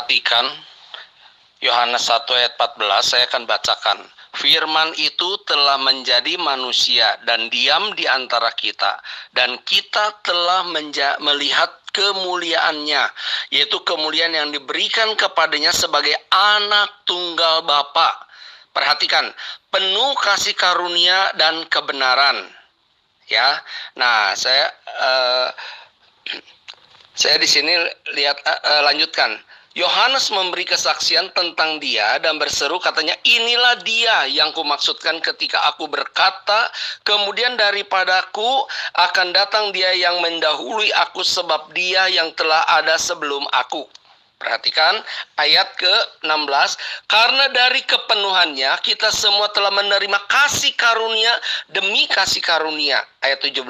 Perhatikan Yohanes 1 ayat 14, saya akan bacakan. Firman itu telah menjadi manusia dan diam di antara kita, dan kita telah melihat kemuliaannya, yaitu kemuliaan yang diberikan kepadanya sebagai anak tunggal Bapa. Perhatikan, penuh kasih karunia dan kebenaran. Ya, nah saya di sini lihat lanjutkan. Yohanes memberi kesaksian tentang dia dan berseru, katanya, inilah dia yang kumaksudkan ketika aku berkata, kemudian daripadaku akan datang dia yang mendahului aku, sebab dia yang telah ada sebelum aku. Perhatikan ayat ke-16. Karena dari kepenuhannya kita semua telah menerima kasih karunia demi kasih karunia. Ayat 17.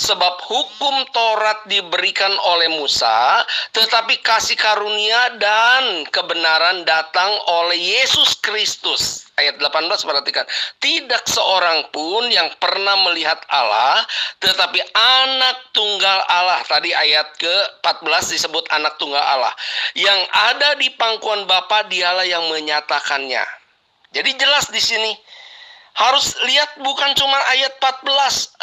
Sebab hukum Taurat diberikan oleh Musa, tetapi kasih karunia dan kebenaran datang oleh Yesus Kristus. Ayat 18, perhatikan. Tidak seorang pun yang pernah melihat Allah, tetapi anak tunggal Allah. Tadi ayat ke-14 disebut anak tunggal Allah. Yang ada di pangkuan Bapa, dialah yang menyatakannya. Jadi jelas di sini. Harus lihat bukan cuma ayat 14,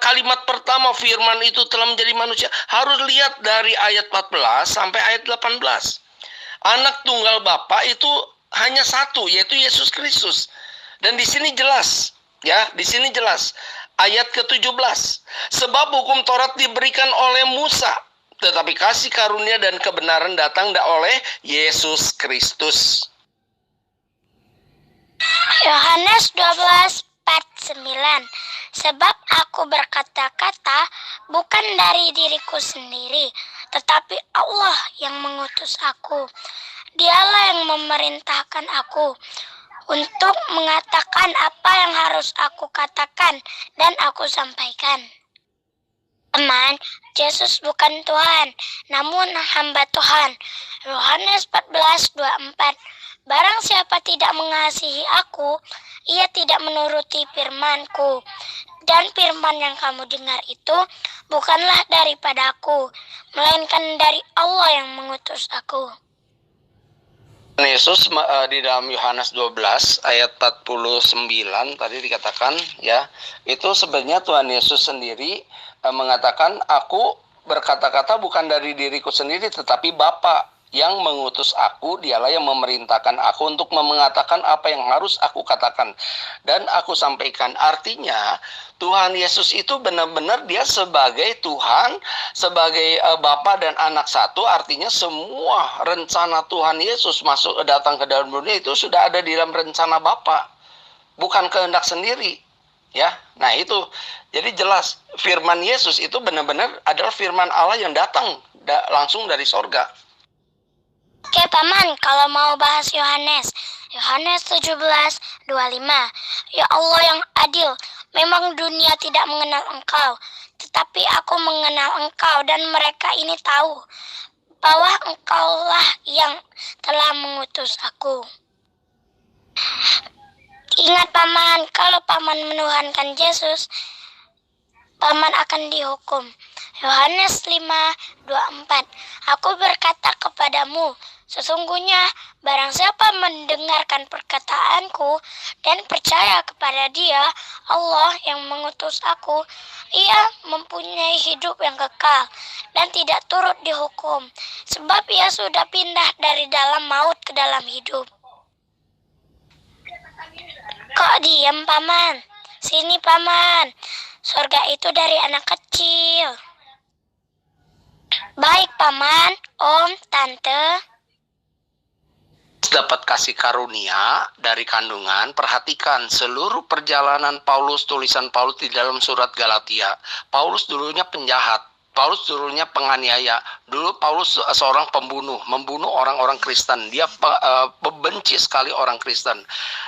kalimat pertama firman itu telah menjadi manusia. Harus lihat dari ayat 14 sampai ayat 18. Anak tunggal Bapa itu hanya satu, yaitu Yesus Kristus. Dan di sini jelas, ya, di sini jelas. Ayat ke-17. Sebab hukum Taurat diberikan oleh Musa, tetapi kasih karunia dan kebenaran datang oleh Yesus Kristus. Yohanes 12:49. Sebab aku berkata-kata bukan dari diriku sendiri, tetapi Allah yang mengutus aku. Dialah yang memerintahkan aku untuk mengatakan apa yang harus aku katakan dan aku sampaikan. Teman, Yesus bukan Tuhan, namun hamba Tuhan. Yohanes 14:24. Barang siapa tidak mengasihi aku, ia tidak menuruti firman-Ku. Dan firman yang kamu dengar itu bukanlah daripada aku, melainkan dari Allah yang mengutus aku. Yesus di dalam Yohanes 12 ayat 49 tadi dikatakan, ya, itu sebenarnya Tuhan Yesus sendiri mengatakan, aku berkata-kata bukan dari diriku sendiri, tetapi Bapa yang mengutus aku, dialah yang memerintahkan aku untuk mengatakan apa yang harus aku katakan dan aku sampaikan. Artinya Tuhan Yesus itu benar-benar dia sebagai Tuhan, sebagai Bapa dan anak satu. Artinya semua rencana Tuhan Yesus datang ke dalam dunia itu sudah ada di dalam rencana Bapa, bukan kehendak sendiri, ya. Nah itu, jadi jelas firman Yesus itu benar-benar adalah firman Allah yang datang langsung dari sorga. Oke Paman, kalau mau bahas Yohanes 17:25. Ya Allah yang adil, memang dunia tidak mengenal Engkau, tetapi aku mengenal Engkau dan mereka ini tahu bahwa Engkaulah yang telah mengutus aku. Ingat Paman, kalau Paman menuhankan Yesus, Paman akan dihukum. Yohanes 5:24. Aku berkata kepadamu, sesungguhnya barang siapa mendengarkan perkataanku dan percaya kepada Dia, Allah yang mengutus aku, ia mempunyai hidup yang kekal dan tidak turut dihukum, sebab ia sudah pindah dari dalam maut ke dalam hidup. Kok diam Paman? Sini Paman. Surga itu dari anak kecil. Baik Paman, Om, Tante. Dapat kasih karunia dari kandungan. Perhatikan seluruh perjalanan Paulus, tulisan Paulus di dalam surat Galatia. Paulus dulunya penjahat, Paulus dulunya penganiaya. Dulu Paulus seorang pembunuh, membunuh orang-orang Kristen. Dia membenci sekali orang Kristen.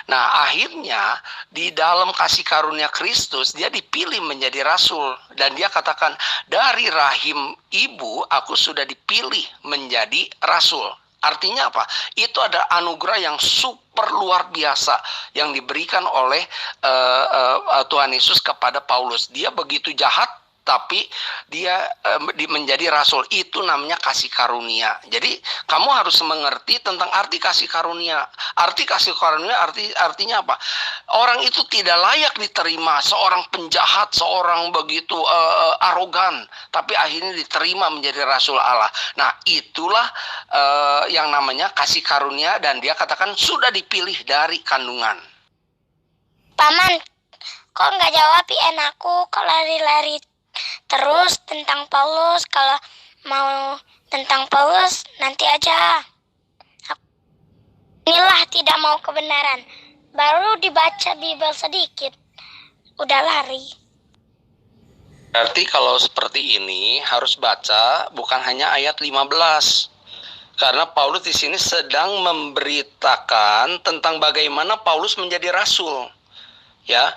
Nah, akhirnya di dalam kasih karunia Kristus, dia dipilih menjadi rasul. Dan dia katakan, dari rahim ibu aku sudah dipilih menjadi rasul. Artinya apa? Itu ada anugerah yang super luar biasa yang diberikan oleh Tuhan Yesus kepada Paulus. Dia begitu jahat, tapi dia menjadi rasul. Itu namanya kasih karunia. Jadi kamu harus mengerti tentang arti kasih karunia. Arti kasih karunia artinya apa? Orang itu tidak layak diterima, seorang penjahat, seorang begitu arogan, tapi akhirnya diterima menjadi rasul Allah. Nah, itulah yang namanya kasih karunia, dan dia katakan sudah dipilih dari kandungan. Paman, kok nggak jawab PN aku? Kok lari-lari terus tentang Paulus? Kalau mau tentang Paulus nanti aja. Inilah tidak mau kebenaran. Baru dibaca Bible sedikit, udah lari. Berarti kalau seperti ini harus baca bukan hanya ayat 15. Karena Paulus di sini sedang memberitakan tentang bagaimana Paulus menjadi rasul. Ya,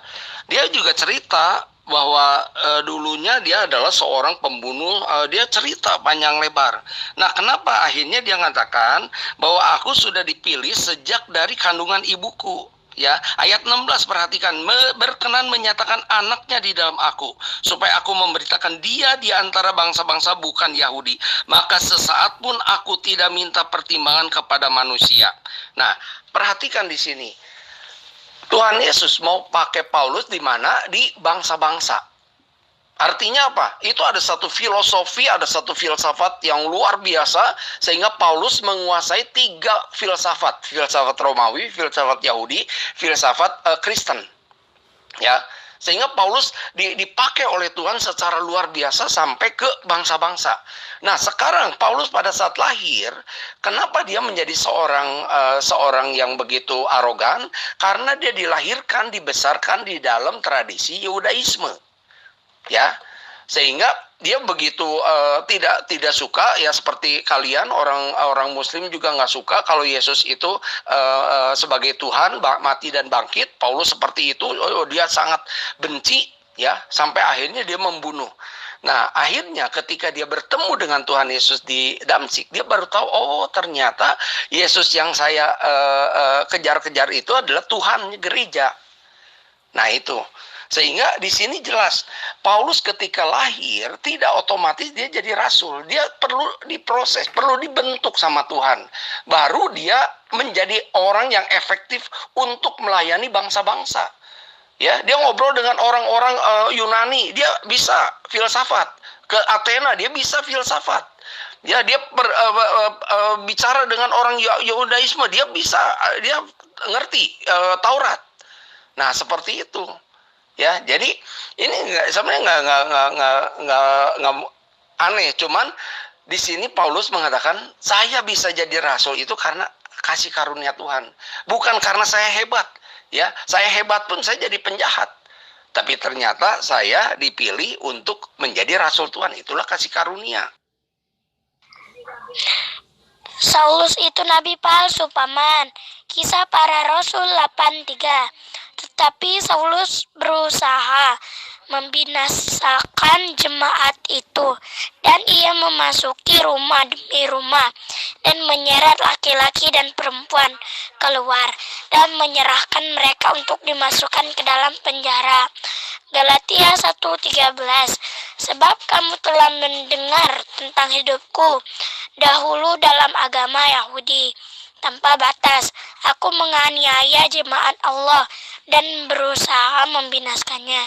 dia juga cerita bahwa dulunya dia adalah seorang pembunuh, dia cerita panjang lebar. Nah, kenapa akhirnya dia mengatakan bahwa aku sudah dipilih sejak dari kandungan ibuku? Ya, ayat 16 perhatikan, berkenan menyatakan anaknya di dalam aku, supaya aku memberitakan dia di antara bangsa-bangsa bukan Yahudi. Maka sesaat pun aku tidak minta pertimbangan kepada manusia. Nah, perhatikan di sini. Tuhan Yesus mau pakai Paulus di mana? Di bangsa-bangsa. Artinya apa? Itu ada satu filosofi, ada satu filsafat yang luar biasa, sehingga Paulus menguasai 3 filsafat. Filsafat Romawi, filsafat Yahudi, filsafat Kristen. Ya, sehingga Paulus dipakai oleh Tuhan secara luar biasa sampai ke bangsa-bangsa. Nah, sekarang Paulus pada saat lahir, kenapa dia menjadi seorang yang begitu arogan? Karena dia dilahirkan, dibesarkan di dalam tradisi Yudaisme. Ya, sehingga dia begitu tidak suka, ya seperti kalian orang Muslim juga nggak suka kalau Yesus itu sebagai Tuhan mati dan bangkit. Paulus seperti itu, dia sangat benci, ya, sampai akhirnya dia membunuh. Nah, akhirnya ketika dia bertemu dengan Tuhan Yesus di Damsyik, dia baru tahu, oh ternyata Yesus yang saya kejar-kejar itu adalah Tuhan gereja. Nah, itu. Sehingga di sini jelas, Paulus ketika lahir tidak otomatis dia jadi rasul. Dia perlu diproses, perlu dibentuk sama Tuhan. Baru dia menjadi orang yang efektif untuk melayani bangsa-bangsa. Ya, dia ngobrol dengan orang-orang Yunani, dia bisa filsafat. Ke Athena, dia bisa filsafat. Ya, dia bicara dengan orang Yudaisme, dia bisa, dia ngerti Taurat. Nah, seperti itu. Ya, jadi ini sebenarnya nggak aneh, cuman di sini Paulus mengatakan saya bisa jadi rasul itu karena kasih karunia Tuhan, bukan karena saya hebat. Ya, saya hebat pun saya jadi penjahat, tapi ternyata saya dipilih untuk menjadi rasul Tuhan. Itulah kasih karunia. Saulus itu nabi palsu, Paman. Kisah Para Rasul 8:3. Tetapi Saulus berusaha membinasakan jemaat itu, dan ia memasuki rumah demi rumah dan menyeret laki-laki dan perempuan keluar dan menyerahkan mereka untuk dimasukkan ke dalam penjara. Galatia 1:13. Sebab kamu telah mendengar tentang hidupku dahulu dalam agama Yahudi tanpa batas. Aku menganiaya jemaat Allah dan berusaha membinasakannya.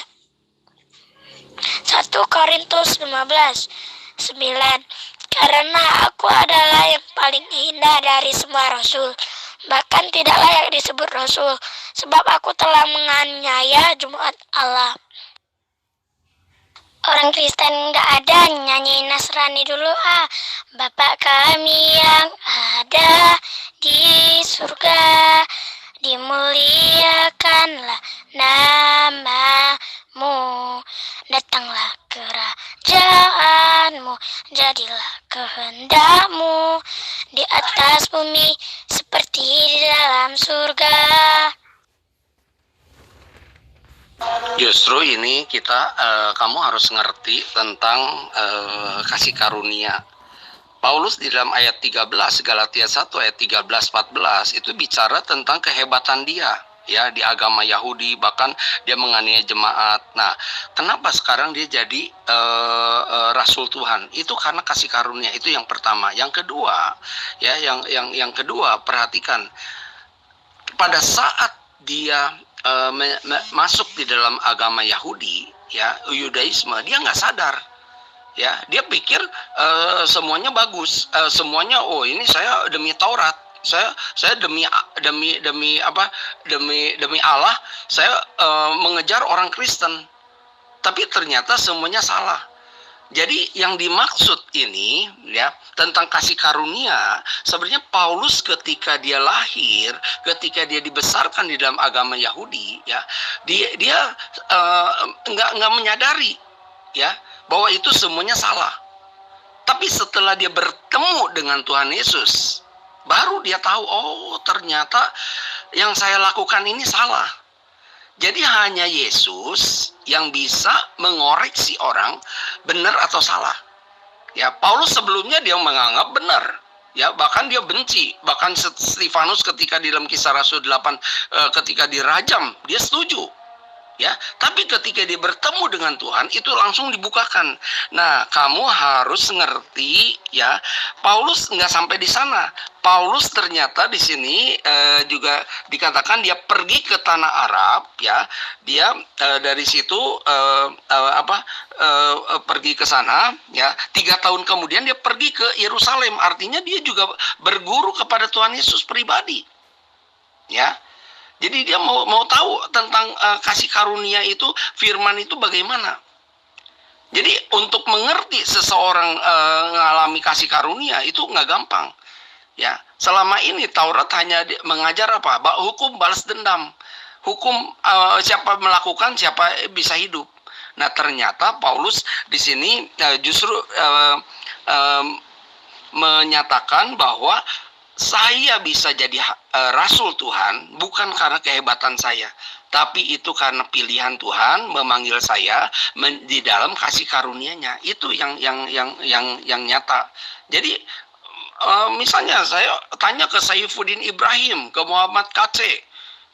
1 Korintus 15:9. Karena aku adalah yang paling hina dari semua rasul, bahkan tidak layak disebut rasul, sebab aku telah menganiaya jemaat Allah. Orang Kristen nggak ada, nyanyi Nasrani dulu. Bapa kami yang ada di surga, dimuliakanlah namamu, datanglah kerajaanmu, jadilah kehendakmu di atas bumi seperti di dalam surga. Justru ini kamu harus ngerti tentang kasih karunia. Paulus di dalam ayat 13, Galatia 1 ayat 13-14 itu bicara tentang kehebatan dia. ya di agama Yahudi, bahkan dia menganiaya jemaat. Nah, kenapa sekarang dia jadi rasul Tuhan? Itu karena kasih karunia. Itu yang pertama. Yang kedua, ya yang kedua, perhatikan pada saat dia masuk di dalam agama Yahudi, ya Yudaisme, dia nggak sadar. Ya, dia pikir semuanya bagus, semuanya ini saya demi Taurat, saya demi Allah, saya mengejar orang Kristen. Tapi ternyata semuanya salah. Jadi yang dimaksud ini ya tentang kasih karunia, sebenarnya Paulus ketika dia lahir, ketika dia dibesarkan di dalam agama Yahudi, ya dia nggak menyadari ya bahwa itu semuanya salah. Tapi setelah dia bertemu dengan Tuhan Yesus, baru dia tahu, oh ternyata yang saya lakukan ini salah. Jadi hanya Yesus yang bisa mengoreksi orang benar atau salah. Ya, Paulus sebelumnya dia menganggap benar. Ya, bahkan dia benci. Bahkan Stefanus ketika di dalam Kisah Rasul 8 ketika dirajam, dia setuju. Ya, tapi ketika dia bertemu dengan Tuhan itu langsung dibukakan. Nah, kamu harus ngerti ya, Paulus nggak sampai di sana. Paulus ternyata di sini juga dikatakan dia pergi ke tanah Arab, ya. Dia dari situ pergi ke sana, ya. 3 tahun kemudian dia pergi ke Yerusalem. Artinya dia juga berguru kepada Tuhan Yesus pribadi, ya. Jadi dia mau tahu tentang kasih karunia itu, firman itu bagaimana. Jadi untuk mengerti seseorang mengalami kasih karunia itu nggak gampang. Ya, selama ini Taurat hanya mengajar apa? Hukum balas dendam. Hukum siapa melakukan siapa bisa hidup. Nah, ternyata Paulus di sini justru menyatakan bahwa saya bisa jadi rasul Tuhan bukan karena kehebatan saya, tapi itu karena pilihan Tuhan memanggil saya di dalam kasih karunia-Nya. Itu yang nyata. Jadi misalnya saya tanya ke Saifuddin Ibrahim, ke Muhammad KC,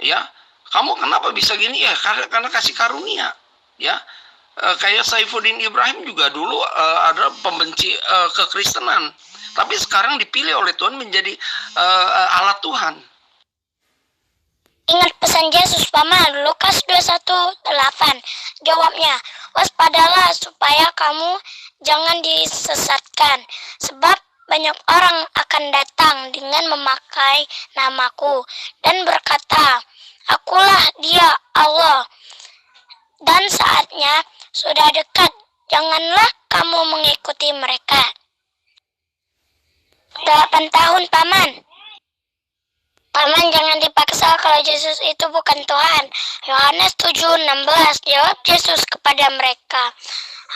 ya, kamu kenapa bisa gini? Ya karena kasih karunia, ya. Kayak Saifuddin Ibrahim juga dulu ada pembenci kekristenan, tapi sekarang dipilih oleh Tuhan menjadi alat Tuhan. Ingat pesan Yesus, Paman, Lukas 21:8. Jawabnya, waspadalah supaya kamu jangan disesatkan, sebab banyak orang akan datang dengan memakai namaku dan berkata, akulah dia Allah. Dan saatnya sudah dekat, janganlah kamu mengikuti mereka. 8 tahun, Paman. Paman, jangan dipaksa kalau Yesus itu bukan Tuhan. Yohanes 7:16, jawab Yesus kepada mereka,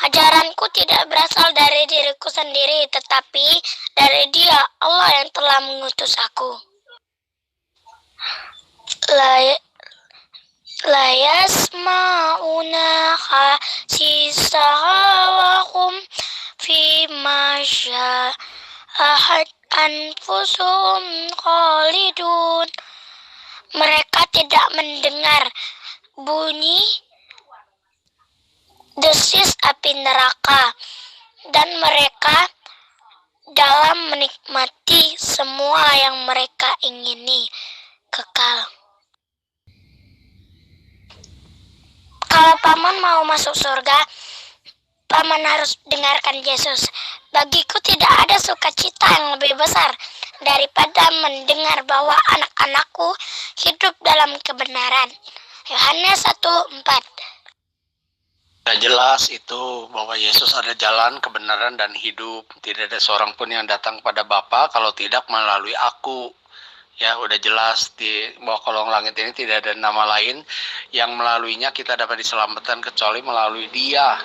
ajaranku tidak berasal dari diriku sendiri, tetapi dari Dia, Allah yang telah mengutus aku. La yasma'una khasisahawahum fi masya'ahad anfusum khalidun. Mereka tidak mendengar bunyi desis api neraka, dan mereka dalam menikmati semua yang mereka ingini kekal. Kalau Paman mau masuk surga, Paman harus dengarkan Yesus. Bagiku tidak ada sukacita yang lebih besar daripada mendengar bahwa anak-anakku hidup dalam kebenaran. Yohanes 1:4. Jelas itu bahwa Yesus ada jalan, kebenaran, dan hidup. Tidak ada seorang pun yang datang pada Bapa kalau tidak melalui aku. Ya, udah jelas di bawah kolong langit ini tidak ada nama lain yang melaluinya kita dapat diselamatkan kecuali melalui Dia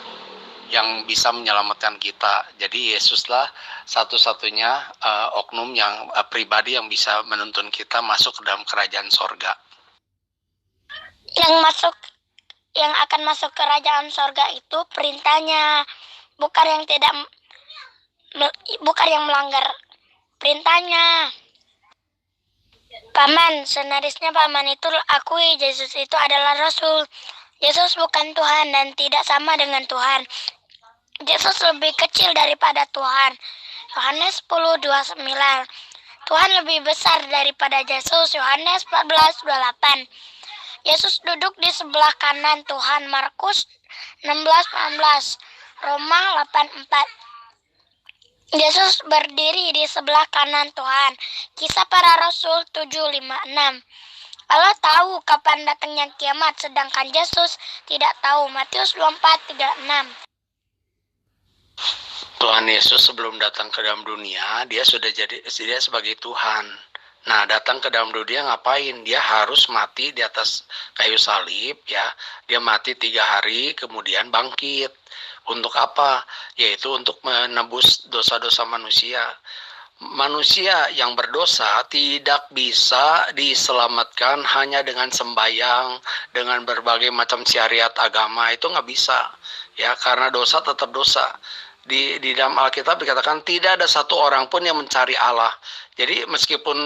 yang bisa menyelamatkan kita. Jadi Yesuslah satu-satunya oknum yang pribadi yang bisa menuntun kita masuk ke dalam kerajaan sorga. Yang akan masuk kerajaan sorga itu perintahnya, bukan yang melanggar perintahnya. Paman, senarisnya paman itu akui Yesus itu adalah Rasul. Yesus bukan Tuhan dan tidak sama dengan Tuhan. Yesus lebih kecil daripada Tuhan. Yohanes 10:29. Tuhan lebih besar daripada Yesus. Yohanes 14:28. Yesus duduk di sebelah kanan Tuhan. Markus 16:19. Roma 8:4. Yesus berdiri di sebelah kanan Tuhan. Kisah Para Rasul 7:56. Allah tahu kapan datangnya kiamat, sedangkan Yesus tidak tahu. Matius 24:36. Tuhan Yesus sebelum datang ke dalam dunia, dia sebagai Tuhan. Nah, datang ke dalam dunia ngapain? Dia harus mati di atas kayu salib, ya. Dia mati 3 hari, kemudian bangkit. Untuk apa? Yaitu untuk menebus dosa-dosa manusia. Manusia yang berdosa tidak bisa diselamatkan hanya dengan sembahyang, dengan berbagai macam syariat agama. Itu nggak bisa, ya, karena dosa tetap dosa. Di dalam Alkitab dikatakan tidak ada satu orang pun yang mencari Allah. Jadi meskipun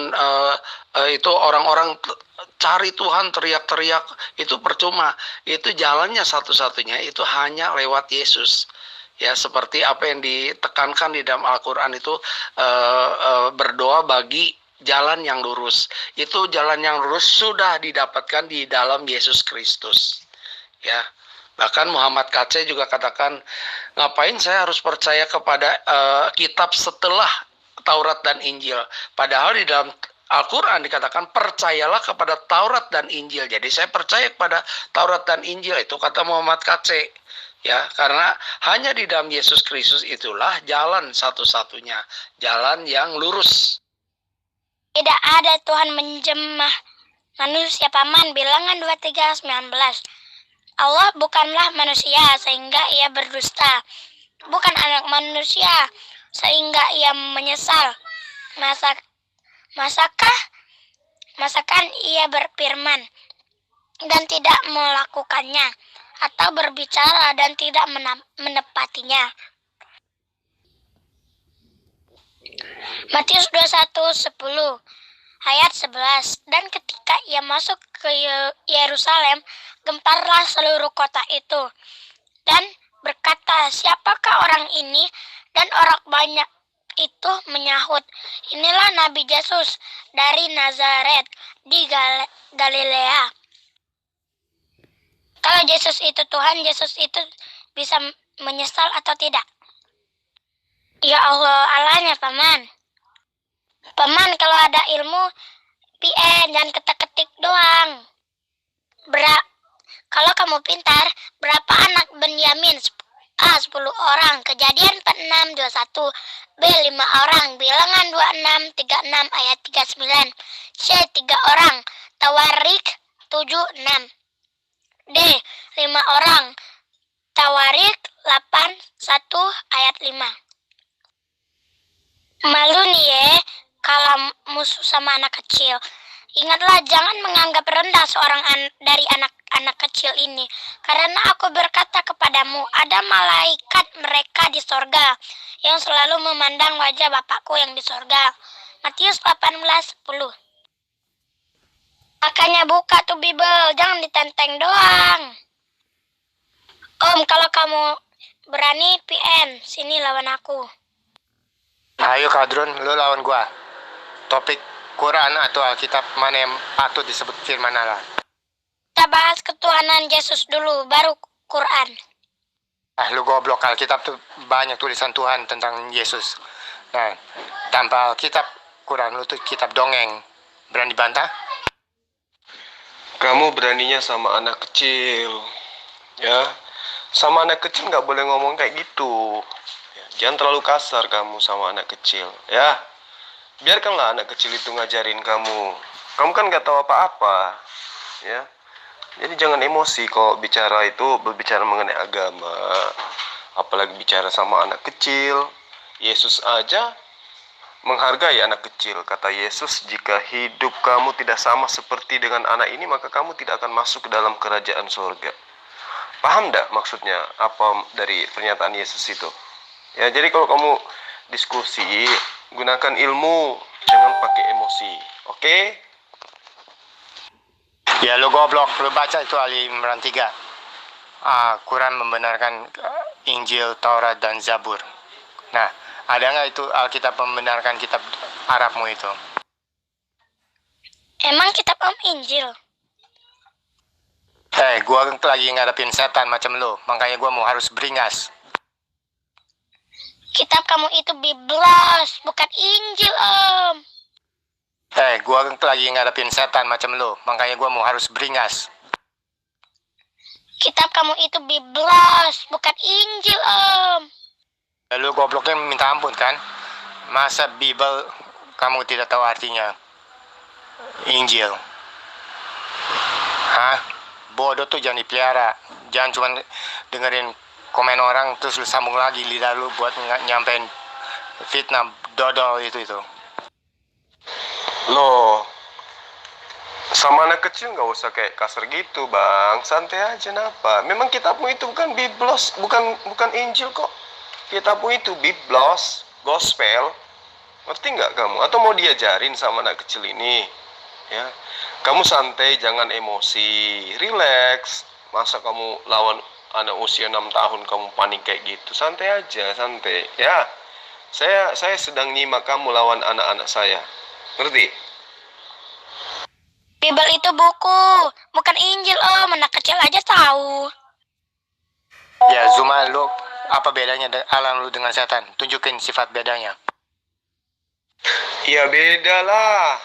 itu orang-orang cari Tuhan, teriak-teriak, itu percuma. Itu jalannya satu-satunya itu hanya lewat Yesus. Ya, seperti apa yang ditekankan di dalam Al-Quran itu, berdoa bagi jalan yang lurus. Itu jalan yang lurus sudah didapatkan di dalam Yesus Kristus. Ya. Bahkan Muhammad KC juga katakan, ngapain saya harus percaya kepada kitab setelah Taurat dan Injil. Padahal di dalam Al-Quran dikatakan percayalah kepada Taurat dan Injil. Jadi saya percaya kepada Taurat dan Injil, itu kata Muhammad KC. Ya, karena hanya di dalam Yesus Kristus itulah jalan satu-satunya, jalan yang lurus. Tidak ada Tuhan menjamah manusia, paman. Bilangan 23:19. Allah bukanlah manusia sehingga ia berdusta, bukan anak manusia sehingga ia menyesal. Masakan ia berfirman dan tidak melakukannya, atau berbicara dan tidak menepatinya. Matius 21:10 ayat 11. Dan ketika ia masuk ke Yerusalem, gemparlah seluruh kota itu dan berkata, siapakah orang ini? Dan orang banyak itu menyahut, inilah Nabi Yesus dari Nazaret di Galilea. Kalau Yesus itu Tuhan, Yesus itu bisa menyesal atau tidak? Ya Allah, Allahnya, paman. Paman, kalau ada ilmu, jangan ketik-ketik doang. Kalau kamu pintar, berapa anak Benyamin? A. 10 orang. Kejadian 46:21. B. 5 orang. Bilangan 26:36 ayat 39. C. 3 orang. Tawarik 7:6. D. 5 orang. Tawarik 8:1 ayat 5. Malu nih ya, kalau musuh sama anak kecil. Ingatlah, jangan menganggap rendah seorang dari anak-anak kecil ini. Karena aku berkata kepadamu, ada malaikat mereka di sorga yang selalu memandang wajah Bapakku yang di sorga. Matius 18:10. Makanya buka tuh Bible, jangan ditenteng doang. Om, kalau kamu berani PN, sini lawan aku. Ayo Kadrun, lu lawan gua. Topik Quran atau Alkitab mana yang patut disebut firman Allah? Kita bahas ketuhanan Yesus dulu, baru Quran. Lu goblok, Alkitab tuh banyak tulisan Tuhan tentang Yesus. Nah, tanpa Alkitab Quran lu tuh kitab dongeng. Berani bantah? Kamu beraninya sama anak kecil, ya? Sama anak kecil nggak boleh ngomong kayak gitu. Jangan terlalu kasar kamu sama anak kecil, ya. Biarkanlah anak kecil itu ngajarin kamu. Kamu kan nggak tahu apa-apa, ya. Jadi jangan emosi kok berbicara mengenai agama. Apalagi bicara sama anak kecil. Yesus aja menghargai anak kecil. Kata Yesus, jika hidup kamu tidak sama seperti dengan anak ini, maka kamu tidak akan masuk ke dalam kerajaan surga. Paham nggak maksudnya apa dari pernyataan Yesus itu? Ya, jadi kalau kamu diskusi, gunakan ilmu, jangan pakai emosi. Oke? Ya lu goblok, lu baca itu Ali Imran 3. Quran membenarkan Injil, Taurat, dan Zabur. Nah, ada nggak itu Alkitab membenarkan kitab Arabmu itu? Emang kitab Om Injil? Gua lagi ngadepin setan macam lu, makanya gua mau harus beringas. Kitab kamu itu Biblos, bukan Injil, Om. Gua lagi ngadepin setan macam lu, makanya gua mau harus beringas. Kitab kamu itu Biblos, bukan Injil, Om. Lu gobloknya minta ampun kan? Masa Bible kamu tidak tahu artinya? Injil. Hah? Bodoh tuh jangan dipelihara. Jangan cuma dengerin komen orang terus lu sambung lagi lidah lu buat nyampein fitnah dodol itu. Loh, sama anak kecil nggak usah kayak kasar gitu, Bang. Santai aja, napa? Memang kitabmu itu bukan Biblos, bukan Injil kok. Kitabmu itu Biblos, Gospel. Ngerti nggak kamu? Atau mau diajarin sama anak kecil ini? Ya, kamu santai, jangan emosi, relax. Masa kamu lawan anak usia 6 tahun kamu panik kayak gitu? Santai aja, santai. Ya, saya sedang nyimak kamu lawan anak-anak saya. Ngerti? Bible itu buku, bukan Injil, Om. Anak kecil aja tahu. Ya Zuma, lu apa bedanya alam lu dengan setan? Tunjukin sifat bedanya. Ya beda lah.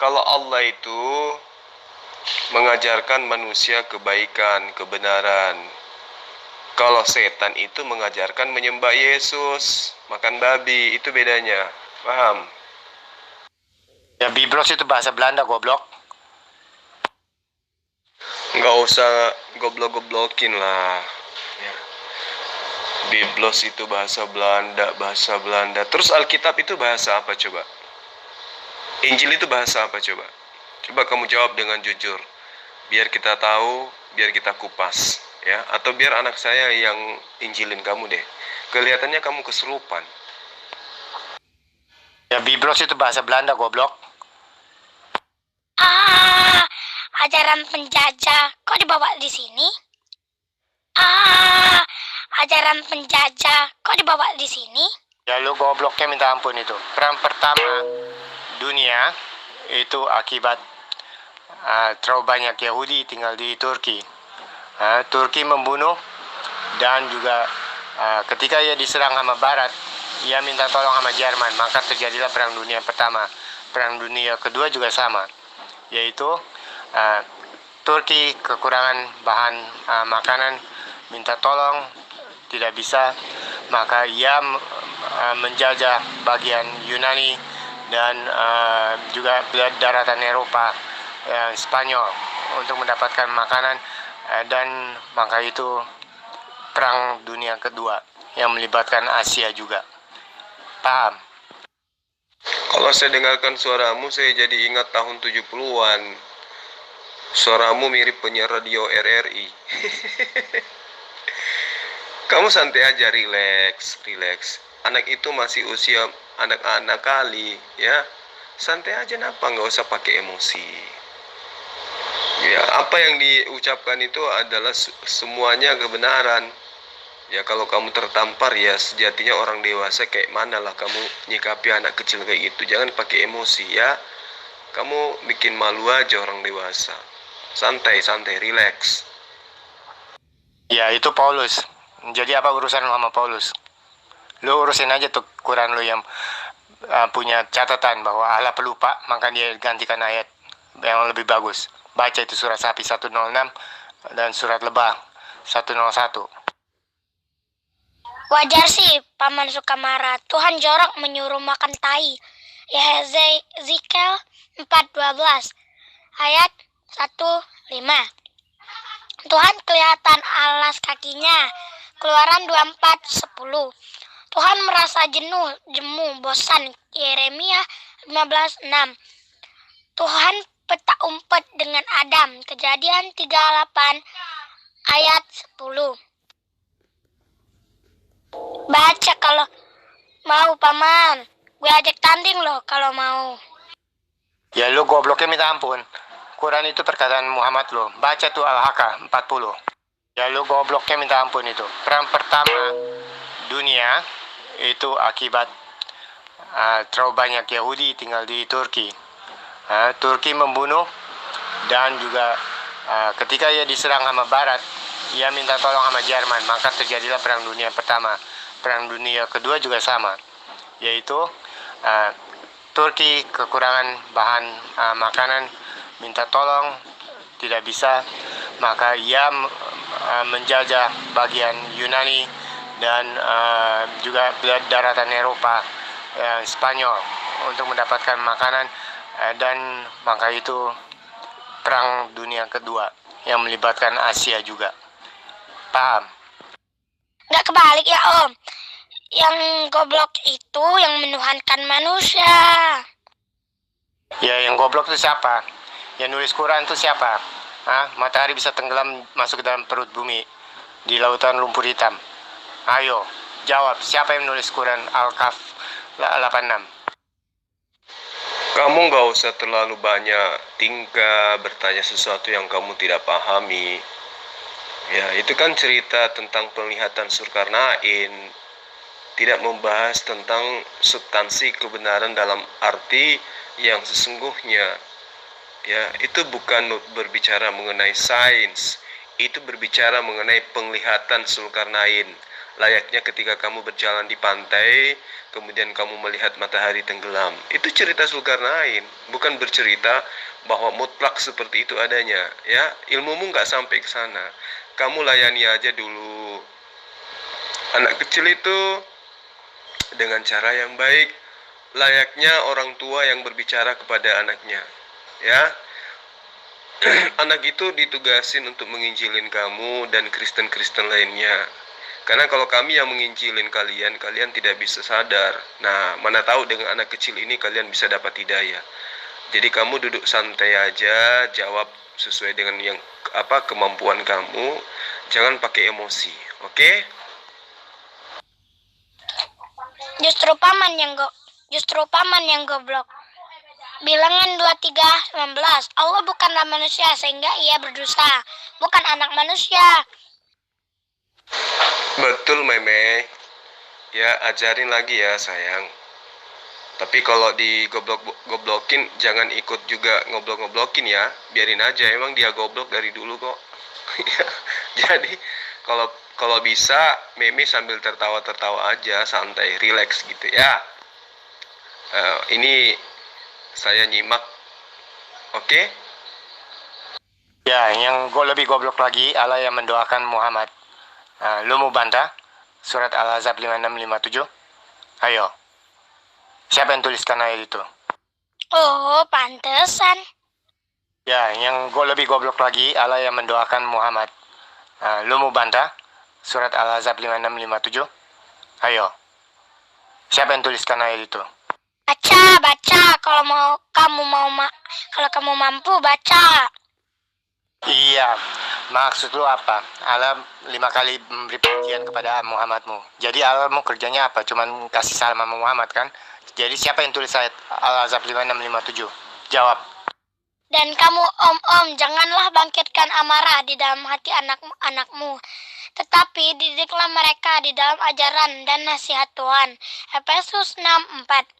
Kalau Allah itu mengajarkan manusia kebaikan, kebenaran. Kalau setan itu mengajarkan menyembah Yesus, makan babi, itu bedanya. Paham? Ya Biblos itu bahasa Belanda, goblok. Nggak usah goblok-goblokin lah. Ya. Biblos itu bahasa Belanda. Terus Alkitab itu bahasa apa coba? Injil itu bahasa apa coba? Coba kamu jawab dengan jujur. Biar kita tahu, biar kita kupas. Ya, atau biar anak saya yang injilin kamu deh. Kelihatannya kamu kesurupan. Ya Biblos itu bahasa Belanda, goblok. Ajaran penjajah. Kok dibawa di sini? Ajaran penjajah. Kok dibawa di sini? Ya lu gobloknya minta ampun itu. Perang pertama dunia itu akibat terlalu banyak Yahudi tinggal di Turki. Turki membunuh dan juga ketika ia diserang sama Barat, ia minta tolong sama Jerman, maka terjadilah Perang Dunia Pertama. Perang Dunia Kedua juga sama, yaitu Turki kekurangan bahan makanan, minta tolong, tidak bisa, maka ia menjajah bagian Yunani dan juga daratan Eropa, Spanyol untuk mendapatkan makanan, dan maka itu Perang Dunia Kedua yang melibatkan Asia juga. Paham? Kalau saya dengarkan suaramu, saya jadi ingat tahun 70-an. Suaramu mirip penyiar radio RRI. Kamu santai aja, relax. Anak itu masih usia anak-anak kali, ya. Santai aja, napa nggak usah pakai emosi. Ya, apa yang diucapkan itu adalah semuanya kebenaran. Ya, kalau kamu tertampar, ya sejatinya orang dewasa kayak mana lah kamu nyikapi anak kecil kayak gitu. Jangan pakai emosi, ya. Kamu bikin malu aja orang dewasa. Santai, relax. Ya itu Paulus. Jadi apa urusan lu sama Paulus? Lu urusin aja tuh Quran lu yang punya catatan bahwa Allah pelupa, maka dia gantikan ayat yang lebih bagus. Baca itu surat Sapi 106 dan surat Lebah 101. Wajar sih paman suka marah. Tuhan jorok menyuruh makan tai. Yehezekiel 4:12 ayat 1:5. Tuhan kelihatan alas kakinya. Keluaran 24:10. Tuhan merasa jemu, bosan. Yeremia 15:6. Tuhan peta umpet dengan Adam. Kejadian 38 ayat 10. Baca kalau mau, paman. Gue ajak tanding loh kalau mau. Ya lu gobloknya minta ampun. Quran itu perkataan Muhammad lo. Baca tuh Al-Haqqah 40. Ya lu gobloknya minta ampun itu. Perang pertama dunia itu akibat terlalu banyak Yahudi tinggal di Turki. Turki membunuh dan juga ketika ia diserang sama Barat, ia minta tolong sama Jerman, maka terjadilah Perang Dunia Pertama. Perang Dunia Kedua juga sama, yaitu Turki kekurangan bahan makanan, minta tolong, tidak bisa, maka ia menjajah bagian Yunani dan juga daratan Eropa, Spanyol untuk mendapatkan makanan, dan maka itu Perang Dunia Kedua yang melibatkan Asia juga. Paham? Nggak kebalik ya Om. Yang goblok itu yang menuhankan manusia. Ya, yang goblok itu siapa? Yang nulis Quran itu siapa? Matahari bisa tenggelam masuk ke dalam perut bumi di lautan lumpur hitam. Ayo, jawab. Siapa yang nulis Quran Al-Kahf 86? Kamu nggak usah terlalu banyak tingkah bertanya sesuatu yang kamu tidak pahami. Ya, itu kan cerita tentang penglihatan Zulkarnain, tidak membahas tentang substansi kebenaran dalam arti yang sesungguhnya. Ya, itu bukan berbicara mengenai sains, itu berbicara mengenai penglihatan Zulkarnain. Layaknya ketika kamu berjalan di pantai, kemudian kamu melihat matahari tenggelam. Itu cerita Zulkarnain, bukan bercerita bahwa mutlak seperti itu adanya. Ya, ilmumu nggak sampai ke sana. Kamu layani aja dulu. Anak kecil itu dengan cara yang baik, layaknya orang tua yang berbicara kepada anaknya. Ya, anak itu ditugasin untuk menginjilin kamu dan Kristen-Kristen lainnya. Karena kalau kami yang menginjilin kalian, kalian tidak bisa sadar. Nah, mana tahu dengan anak kecil ini kalian bisa dapat hidayah. Jadi kamu duduk santai aja, jawab sesuai dengan yang kemampuan kamu, jangan pakai emosi, oke? Justru paman yang goblok. Bilangan 23:19. Allah bukanlah manusia sehingga ia berdosa, bukan anak manusia. Betul, Meme. Ya, ajarin lagi ya, sayang. Tapi kalau digoblok-goblokin, jangan ikut juga ngoblok-ngoblokin ya. Biarin aja, emang dia goblok dari dulu kok. Jadi, kalau bisa, Meme sambil tertawa-tertawa aja, santai, relax gitu ya. Ini saya nyimak, oke? Ya, yang lebih goblok lagi, Allah yang mendoakan Muhammad. Lu mau bantah? Surat Al-Ahzab 56-57. Ayo. Siapa yang tuliskan ayat itu? Oh, pantesan. Ya, yang lebih goblok lagi, Allah yang mendoakan Muhammad. Lu mau bantah? Surat Al-Ahzab 56-57. Ayo. Siapa yang tuliskan ayat itu? Baca. Kalau kamu mampu baca. Iya, maksud lu apa? Allah 5 kali memberi pujian kepada Muhammadmu. Jadi Allah mau kerjanya apa? Cuman kasih salam sama Muhammad kan? Jadi siapa yang tulis ayat Al-Ahzab 56-57? Jawab. Dan kamu om, janganlah bangkitkan amarah di dalam hati anak-anakmu. Tetapi didiklah mereka di dalam ajaran dan nasihat Tuhan. Efesus 6:4.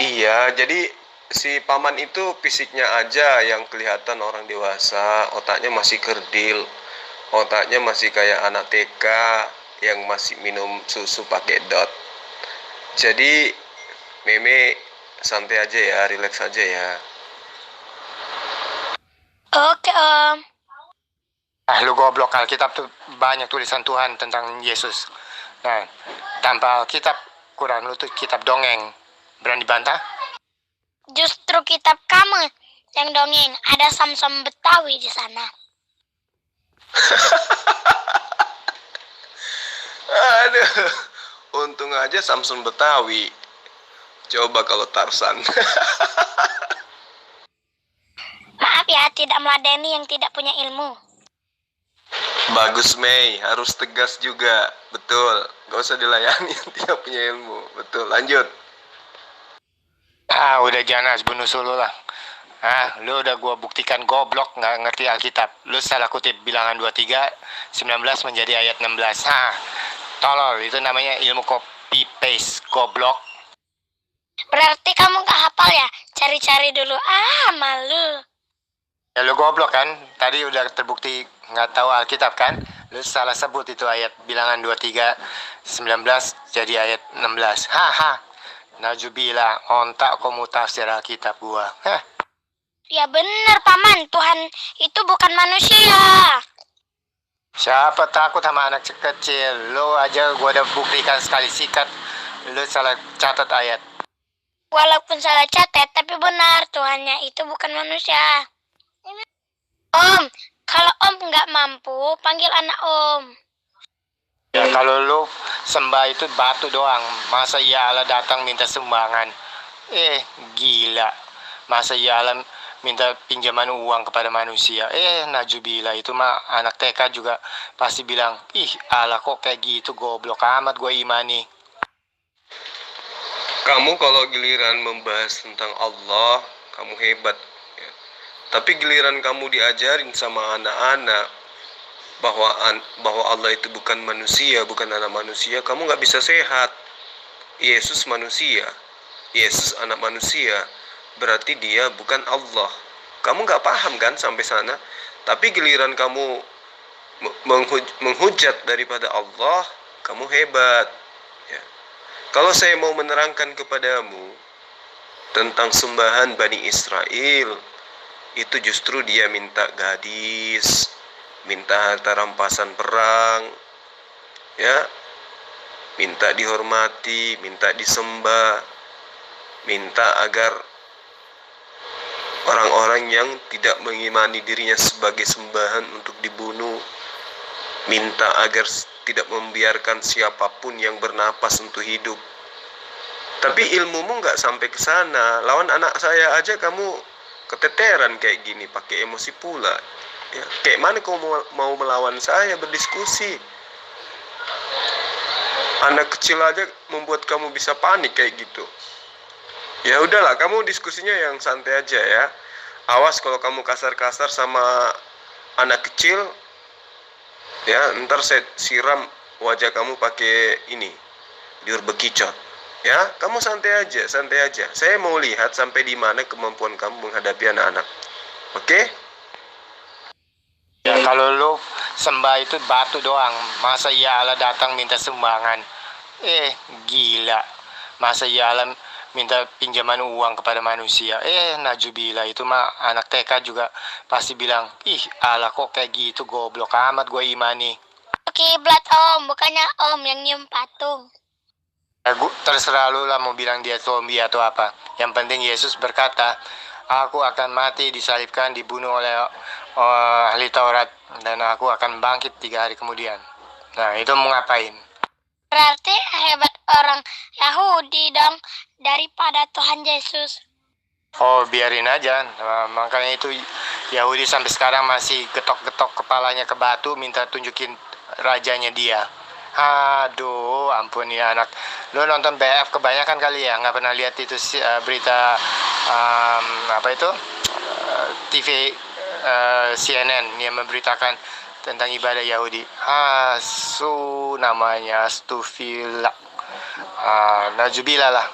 Iya, jadi si paman itu fisiknya aja yang kelihatan orang dewasa, otaknya masih kerdil, otaknya masih kayak anak TK yang masih minum susu pakai dot. Jadi Meme santai aja ya, relax aja ya. Oke om. Lu goblok, Alkitab tuh banyak tulisan Tuhan tentang Yesus. Nah, tanpa Alkitab, Quran lu tuh kitab dongeng. Berani bantah? Justru kitab kamu yang dongeng. Ada Samson Betawi di sana. Aduh, untung aja Samson Betawi. Coba kalau Tarsan. Maaf ya, tidak meladeni yang tidak punya ilmu. Bagus, Mei, harus tegas juga. Betul, gak usah dilayani yang tidak punya ilmu. Betul, lanjut. Udah jangan bunuh sulu lah. Lu udah gua buktikan goblok, nggak ngerti Alkitab. Lu salah kutip bilangan 23, 19 menjadi ayat 16. Tolol, itu namanya ilmu copy paste, goblok. Berarti kamu gak hafal ya? Cari-cari dulu. Malu. Ya lu goblok kan? Tadi udah terbukti nggak tahu Alkitab kan? Lu salah sebut itu ayat bilangan 23, 19 jadi ayat 16. Najubillah, ontak kamu tafsir Alkitab gua. Ya bener paman, Tuhan itu bukan manusia. Siapa takut sama anak kecil? Lu aja gua udah buktikan sekali sikat. Lu salah catat ayat. Walaupun salah catat, tapi benar Tuhannya itu bukan manusia. Om, kalau Om nggak mampu, panggil anak Om. Ya kalau lu sembah itu batu doang. Masa ya Allah datang minta sumbangan? Gila. Masa ya Allah minta pinjaman uang kepada manusia? Najubillah, itu mah anak TK juga pasti bilang, ih Allah kok kayak gitu, goblok amat gue imani. Kamu kalau giliran membahas tentang Allah, kamu hebat. Ya. Tapi giliran kamu diajarin sama anak-anak bahwa Allah itu bukan manusia, bukan anak manusia, kamu nggak bisa sehat. Yesus manusia, Yesus anak manusia, berarti dia bukan Allah. Kamu nggak paham kan sampai sana? Tapi giliran kamu menghujat daripada Allah, kamu hebat. Ya. Kalau saya mau menerangkan kepadamu tentang sembahan Bani Israel, itu justru dia minta gadis, minta harta rampasan perang, ya, minta dihormati, minta disembah, minta agar orang-orang yang tidak mengimani dirinya sebagai sembahan untuk dibunuh, minta agar tidak membiarkan siapapun yang bernapas untuk hidup. Tapi ilmumu nggak sampai ke sana. Lawan anak saya aja kamu keteteran kayak gini, pakai emosi pula. Ya, kayak mana kamu mau melawan saya berdiskusi? Anak kecil aja membuat kamu bisa panik kayak gitu. Ya udahlah, kamu diskusinya yang santai aja ya. Awas kalau kamu kasar-kasar sama anak kecil, ya ntar saya siram wajah kamu pakai ini, diur bekicot. Ya, kamu santai aja, santai aja. Saya mau lihat sampai di mana kemampuan kamu menghadapi anak-anak. Oke? Ya kalau lu sembah itu batu doang. Masa ya Allah datang minta sumbangan? Gila. Masa ya Allah minta pinjaman uang kepada manusia? Najubillah, itu mah anak TK juga pasti bilang, ih Allah kok kayak gitu, goblok amat gue imani. Kiblat Om, bukannya Om yang nyium patung. Terserah lu lah mau bilang dia zombie atau apa. Yang penting Yesus berkata, aku akan mati, disalibkan, dibunuh oleh ahli Taurat, dan aku akan bangkit 3 hari kemudian. Nah itu mau ngapain? Berarti hebat orang Yahudi dong daripada Tuhan Yesus. Oh biarin aja. Makanya itu Yahudi sampai sekarang masih getok-getok kepalanya ke batu minta tunjukin rajanya dia. Aduh ampun ya anak. Lu nonton BF kebanyakan kali ya, nggak pernah lihat itu berita TV CNN yang memberitakan tentang ibadah Yahudi. Namanya Stufila. Najubillah lah.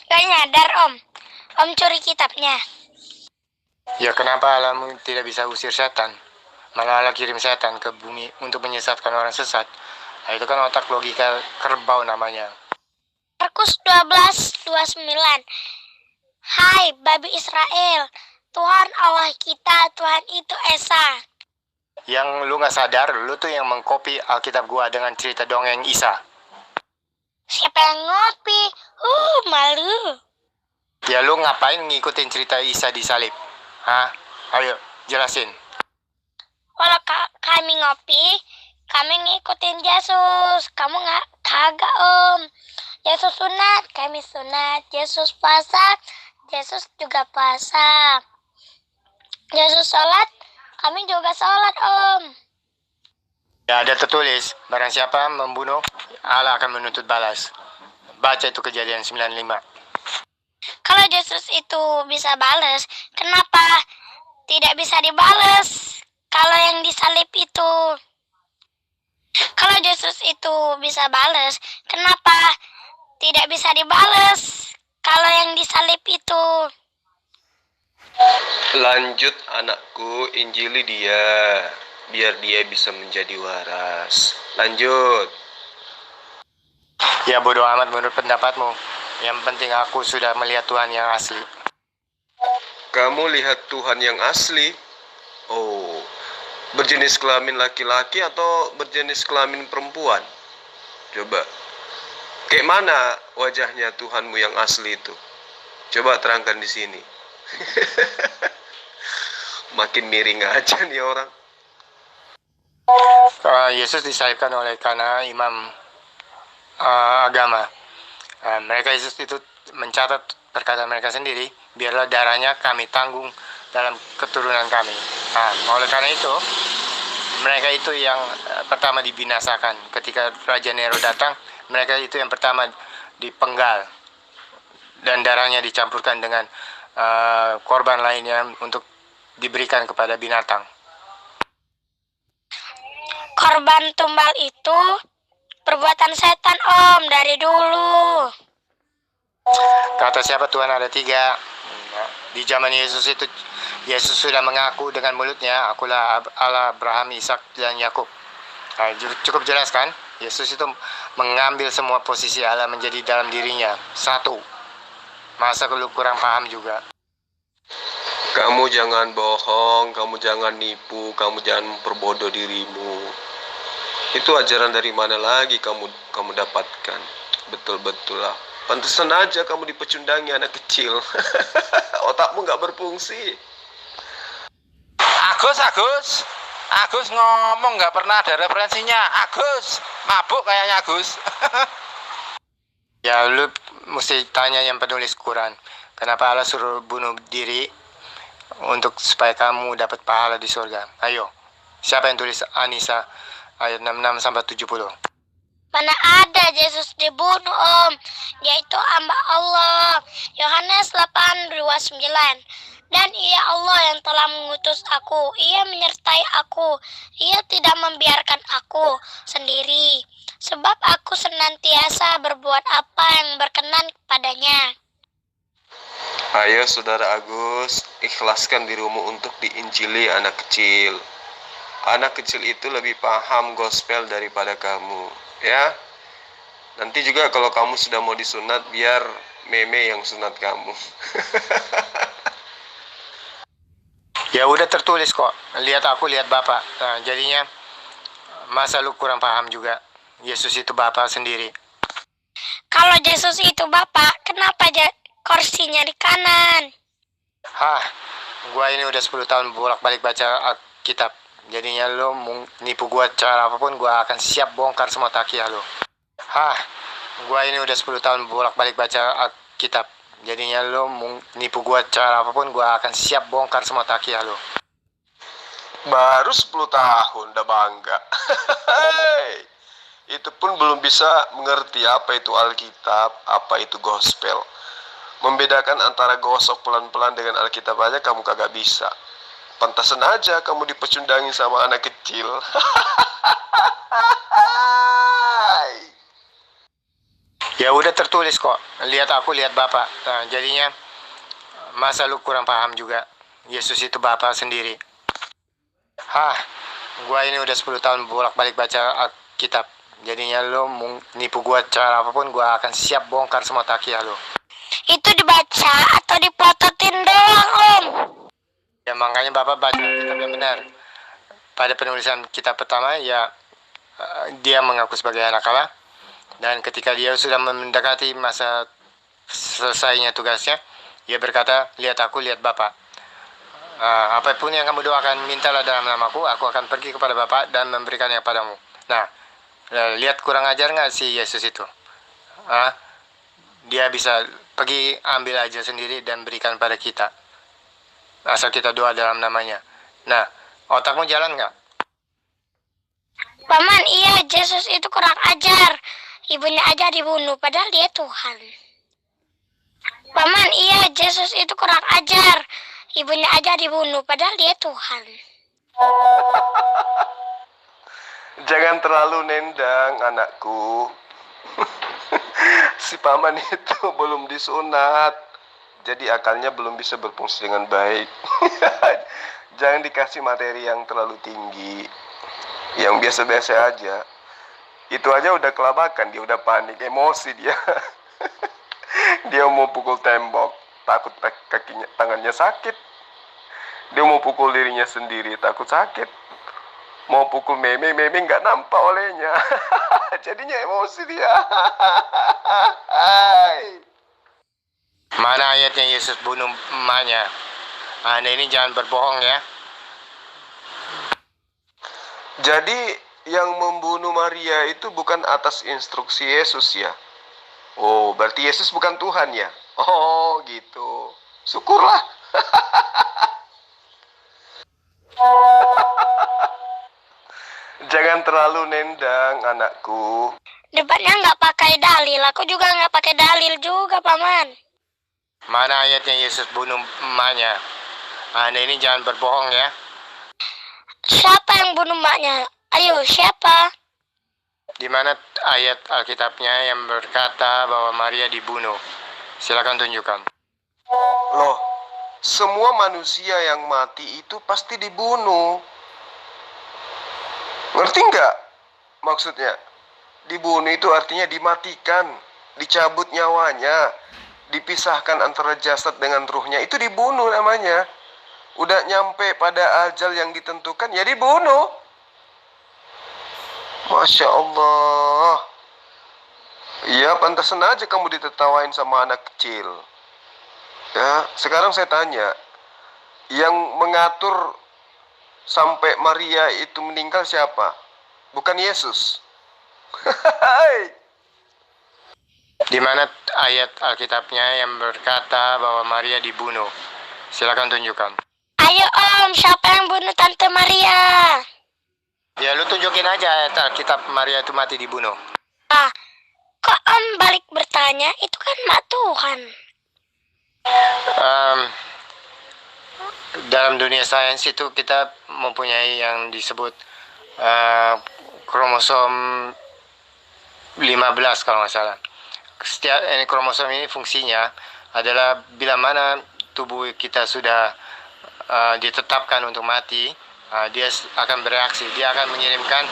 Gak nyadar Om. Om curi kitabnya. Ya kenapa Allah tidak bisa usir setan? Malah Allah kirim setan ke bumi untuk menyesatkan orang sesat. Nah, itu kan otak logika kerbau namanya. Markus 12:29. Hai babi Israel, Tuhan Allah kita, Tuhan itu Esa. Yang lu gak sadar, lu tuh yang mengcopy Alkitab gua dengan cerita dongeng Isa. Siapa yang ngopi? Malu. Ya lu ngapain ngikutin cerita Isa di salib? Ayo, jelasin. Kalau kami ngopi, kami ngikutin Yesus. Kamu kagak Om. Yesus sunat, kami sunat. Yesus puasa, Yesus juga puasa. Yesus sholat, kami juga sholat Om. Ya ada tertulis, barang siapa membunuh, Allah akan menuntut balas. Baca itu Kejadian 95. Kalau Kalau Yesus itu bisa balas, kenapa tidak bisa dibalas kalau yang disalib itu? Kalau Yesus itu bisa balas, kenapa tidak bisa dibalas kalau yang disalib itu? Lanjut anakku, injili dia, biar dia bisa menjadi waras. Lanjut. Ya bodoh amat menurut pendapatmu. Yang penting aku sudah melihat Tuhan yang asli. Kamu lihat Tuhan yang asli? Oh, berjenis kelamin laki-laki atau berjenis kelamin perempuan? Coba. Kayak mana wajahnya Tuhanmu yang asli itu? Coba terangkan di sini. Makin miring aja nih orang. Yesus disalibkan oleh karena imam agama. Mereka Yesus itu mencatat perkataan mereka sendiri, biarlah darahnya kami tanggung dalam keturunan kami. Oleh karena itu, mereka itu yang pertama dibinasakan. Ketika Raja Nero datang, mereka itu yang pertama dipenggal dan darahnya dicampurkan dengan korban lainnya untuk diberikan kepada binatang. Korban tumbal itu perbuatan setan, Om, dari dulu. Kata siapa Tuhan ada 3. Di zaman Yesus itu, Yesus sudah mengaku dengan mulutnya, akulah Allah Abraham, Ishak, dan Yakub. Cukup jelas kan? Yesus itu mengambil semua posisi Allah menjadi dalam dirinya. 1. Masa lu kurang paham juga? Kamu jangan bohong, kamu jangan nipu, kamu jangan memperbodoh dirimu. Itu ajaran dari mana lagi kamu dapatkan? Betul-betul lah. Pantesan aja kamu dipecundangi anak kecil. Otakmu nggak berfungsi. Agus ngomong nggak pernah ada referensinya. Agus, mabuk kayaknya Agus. Ya lu mesti tanya yang penulis Quran. Kenapa Allah suruh bunuh diri untuk supaya kamu dapat pahala di surga? Ayo, siapa yang tulis Anisa ayat 66-70? Mana ada Yesus dibunuh, Om. Dia itu hamba Allah. Yohanes 8:29. Dan ia Allah yang telah mengutus aku. Ia menyertai aku. Ia tidak membiarkan aku sendiri. Sebab aku senantiasa berbuat apa yang berkenan kepadanya. Ayo saudara Agus, ikhlaskan dirimu untuk diinjili anak kecil. Anak kecil itu lebih paham gospel daripada kamu, ya. Nanti juga kalau kamu sudah mau disunat, biar meme yang sunat kamu. Ya udah tertulis kok. Lihat aku, lihat Bapak. Jadinya masa lu kurang paham juga? Yesus itu Bapak sendiri. Kalau Yesus itu Bapak, kenapa kursinya di kanan? Gua ini udah 10 tahun bolak-balik baca Alkitab. Jadinya lo nipu gua cara apapun, gua akan siap bongkar semua takiah lo. Gua ini udah 10 tahun bolak-balik baca Alkitab. Jadinya lo nipu gua cara apapun, gua akan siap bongkar semua takiah lo. Baru 10 tahun udah bangga. Itu pun belum bisa mengerti apa itu Alkitab, apa itu gospel. Membedakan antara gosok pelan-pelan dengan Alkitab aja kamu kagak bisa. Pantasan aja kamu dipecundangi sama anak kecil. Ya udah tertulis kok. Lihat aku, lihat Bapak. Jadinya masa lu kurang paham juga? Yesus itu Bapak sendiri. Gua ini udah 10 tahun bolak-balik baca Alkitab. Jadinya lo nipu gua cara apapun, gua akan siap bongkar semua takiah lo. Itu dibaca atau diplototin doang, Om? Ya makanya Bapak baca kitab yang benar. Pada penulisan kitab pertama, ya dia mengaku sebagai anak Allah. Dan ketika dia sudah mendekati masa selesainya tugasnya, dia berkata, lihat aku, lihat Bapak. Apapun yang kamu doakan, mintalah dalam namaku, aku akan pergi kepada Bapak dan memberikannya padamu. Nah, lihat kurang ajar nggak si Yesus itu? Dia bisa pergi ambil aja sendiri dan berikan pada kita. Asal kita doa dalam namanya. Nah, otakmu jalan nggak? Paman, iya, Yesus itu kurang ajar. Ibunya aja dibunuh, padahal dia Tuhan. Paman, iya, Yesus itu kurang ajar. Ibunya aja dibunuh, padahal dia Tuhan. Jangan terlalu nendang, anakku. Si paman itu belum disunat, jadi akalnya belum bisa berfungsi dengan baik. Jangan dikasih materi yang terlalu tinggi, yang biasa-biasa aja. Itu aja udah kelabakan, dia udah panik, emosi dia. Dia mau pukul tembok, takut kakinya, tangannya sakit. Dia mau pukul dirinya sendiri, takut sakit. Mau pukul meme nggak nampak olehnya. Jadinya emosi dia. Mana ayatnya Yesus bunuh emaknya? Anda ini jangan berbohong ya. Jadi yang membunuh Maria itu bukan atas instruksi Yesus ya? Oh, berarti Yesus bukan Tuhan ya? Oh, gitu. Syukurlah. Jangan terlalu nendang, anakku. Debatnya nggak pakai dalil, aku juga nggak pakai dalil juga, Paman. Mana ayatnya Yesus bunuh emaknya? Anda ini jangan berbohong ya. Siapa yang bunuh maknya? Ayo, siapa? Di mana ayat Alkitabnya yang berkata bahwa Maria dibunuh? Silakan tunjukkan. Loh, semua manusia yang mati itu pasti dibunuh. Ngerti nggak maksudnya? Dibunuh itu artinya dimatikan, dicabut nyawanya, dipisahkan antara jasad dengan ruhnya. Itu dibunuh namanya. Udah nyampe pada ajal yang ditentukan, ya dibunuh. Masya Allah. Iya, pantasan aja kamu ditertawain sama anak kecil. Ya, sekarang saya tanya, yang mengatur sampai Maria itu meninggal siapa? Bukan Yesus. Di mana ayat Alkitabnya yang berkata bahwa Maria dibunuh? Silakan tunjukkan. Ayo, Om, siapa yang bunuh Tante Maria? Ya, lu tunjukin aja ayat Alkitab Maria itu mati dibunuh. Ah, kok Om balik bertanya? Itu kan mak Tuhan. Dalam dunia sains itu kita mempunyai yang disebut kromosom 15 kalau nggak salah. Setiap kromosom ini fungsinya adalah bila mana tubuh kita sudah ditetapkan untuk mati, dia akan bereaksi. Dia akan mengirimkan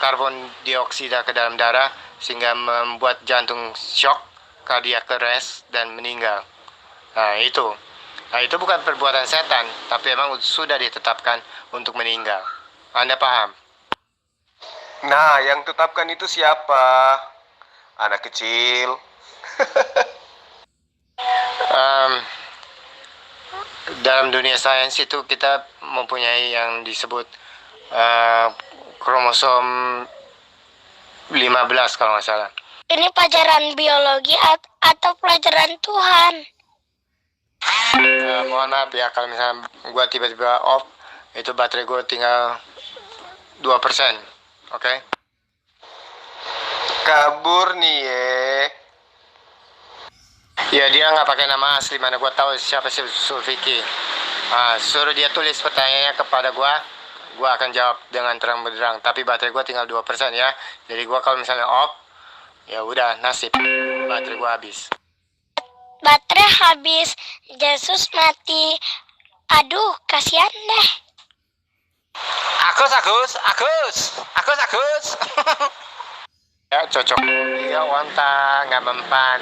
karbon dioksida ke dalam darah sehingga membuat jantung shock, kardiak arrest, dan meninggal. Nah itu bukan perbuatan setan, tapi memang sudah ditetapkan untuk meninggal. Anda paham? Nah, yang tetapkan itu siapa? Anak kecil. Dalam dunia sains itu kita mempunyai yang disebut kromosom 15 kalau nggak salah. Ini pelajaran biologi atau pelajaran Tuhan? Mohon maaf ya kalau misalnya gue tiba-tiba off, itu baterai gue tinggal 2%. Oke? Kabur nih ya. Ya dia nggak pakai nama asli, mana gue tahu siapa si Sulfiki. Suruh dia tulis pertanyaannya kepada gue akan jawab dengan terang benderang. Tapi baterai gue tinggal 2% ya. Jadi gue kalau misalnya off, ya udah nasib, baterai gue habis. Baterai habis, Yesus mati. Aduh, kasihan deh. Agus. Ya cocok. Iya wanta, nggak mempan.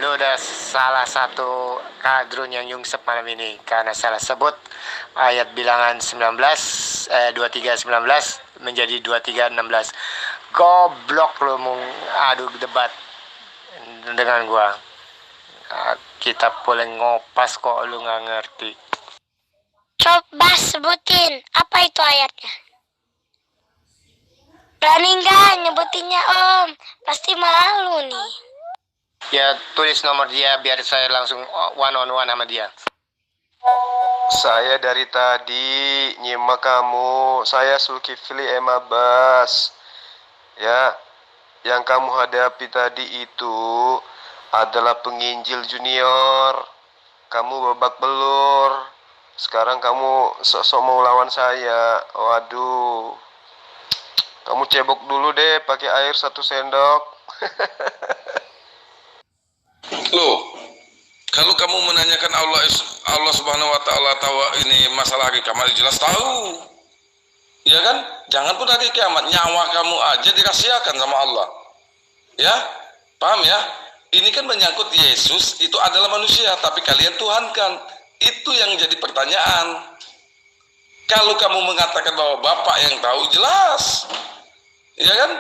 Lu udah salah satu kadrun yang nyungsep malam ini karena salah sebut ayat bilangan 23:19 menjadi 23:16. Goblok lu adu debat dengan gua. Kita boleh ngopas kok lu nggak ngerti. Coba sebutin, apa itu ayatnya? Berani nggak nyebutinnya, Om? Pasti malu nih. Ya tulis nomor dia biar saya langsung one on one sama dia. Saya dari tadi nyimak kamu. Saya Zulkifli M. Abbas. Ya, yang kamu hadapi tadi itu adalah penginjil junior. Kamu babak belur. Sekarang kamu sok-sok mau lawan saya. Waduh. Kamu cebok dulu deh pakai air 1 sendok. Loh, kalau kamu menanyakan Allah Subhanahu wa taala tahu ini masalah hari kiamat, jelas tahu. Ya kan? Jangan pun hari kiamat, nyawa kamu aja dirahasiakan sama Allah. Ya? Paham ya? Ini kan menyangkut Yesus itu adalah manusia, tapi kalian tuhankan. Itu yang jadi pertanyaan. Kalau kamu mengatakan bahwa Bapak yang tahu, jelas. Ya kan?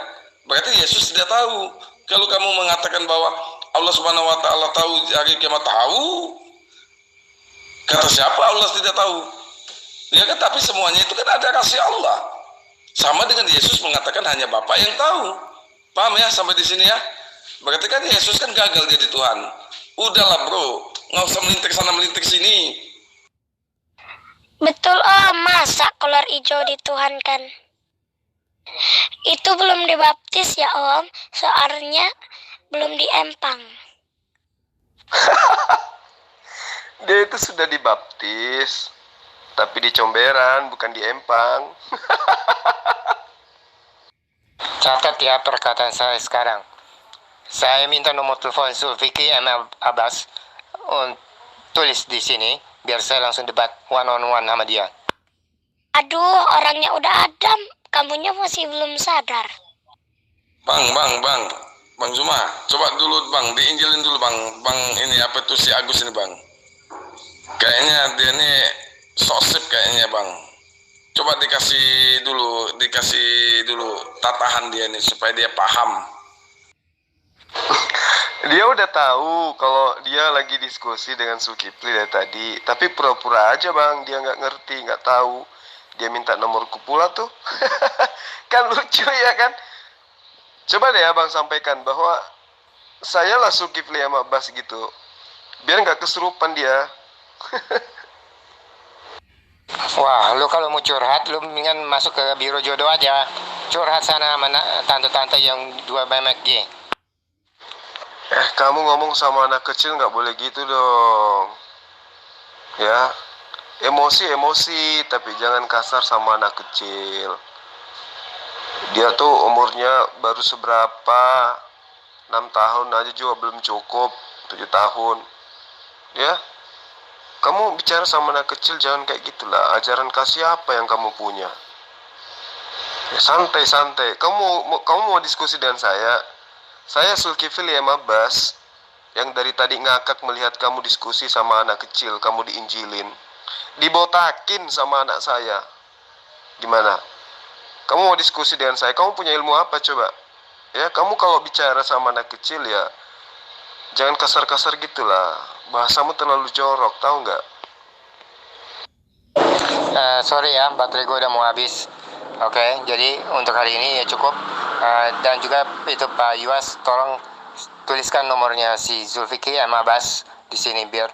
Berarti Yesus tidak tahu. Kalau kamu mengatakan bahwa Allah Subhanahu wa taala tahu hari kiamat, tahu. Kata siapa Allah tidak tahu? Ya kan, tapi semuanya itu kan ada rahasia Allah. Sama dengan Yesus mengatakan hanya Bapa yang tahu. Paham ya sampai di sini ya? Berarti kan Yesus kan gagal jadi Tuhan. Udahlah bro, nggak usah melintir sana melintir sini. Betul Om, masa kolor hijau dituhankan? Itu belum dibaptis ya Om, soalnya belum diempang. Dia itu sudah dibaptis, tapi di comberan, bukan di empang. Catat ya perkataan saya sekarang. Saya minta nomor telepon Zulfikri M. Abbas tulis di sini biar saya langsung debat one on one sama dia. Aduh, orangnya udah ada, kamunya masih belum sadar. Bang Zuma, coba dulu Bang, diinjilin dulu Bang ini apa tuh si Agus ini Bang. Kayaknya dia ini sosip kayaknya Bang. Coba dikasih dulu tatahan dia nih supaya dia paham. Dia udah tahu kalau dia lagi diskusi dengan Zulkifli dari tadi, tapi pura-pura aja Bang, dia nggak ngerti, nggak tahu. Dia minta nomorku pula tuh. Kan lucu ya kan? Coba deh Abang sampaikan bahwa saya lah Zulkifli sama Abbas gitu, biar nggak kesurupan dia. Wah, lu kalau mau curhat, lu mendingan masuk ke biro jodoh aja. Curhat sana sama tante-tante yang 2 memek G. Kamu ngomong sama anak kecil nggak boleh gitu dong. Ya, emosi, tapi jangan kasar sama anak kecil. Dia tuh umurnya baru seberapa, 6 tahun aja juga belum cukup, 7 tahun. Ya, kamu bicara sama anak kecil jangan kayak gitulah. Ajaran kasih apa yang kamu punya? Ya, santai. Kamu mau diskusi dengan saya? Saya Zulkifli M. Abbas yang dari tadi ngakak melihat kamu diskusi sama anak kecil, kamu diinjilin, dibotakin sama anak saya. Gimana? Kamu mau diskusi dengan saya? Kamu punya ilmu apa coba? Ya, kamu kalau bicara sama anak kecil ya jangan kasar-kasar gitulah. Bahasamu terlalu jorok, tahu nggak? Sorry ya, baterai gue udah mau habis. Oke, jadi untuk hari ini ya cukup. Dan juga itu Pak Yuas, tolong tuliskan nomornya si Zulfikri M. Abbas di sini biar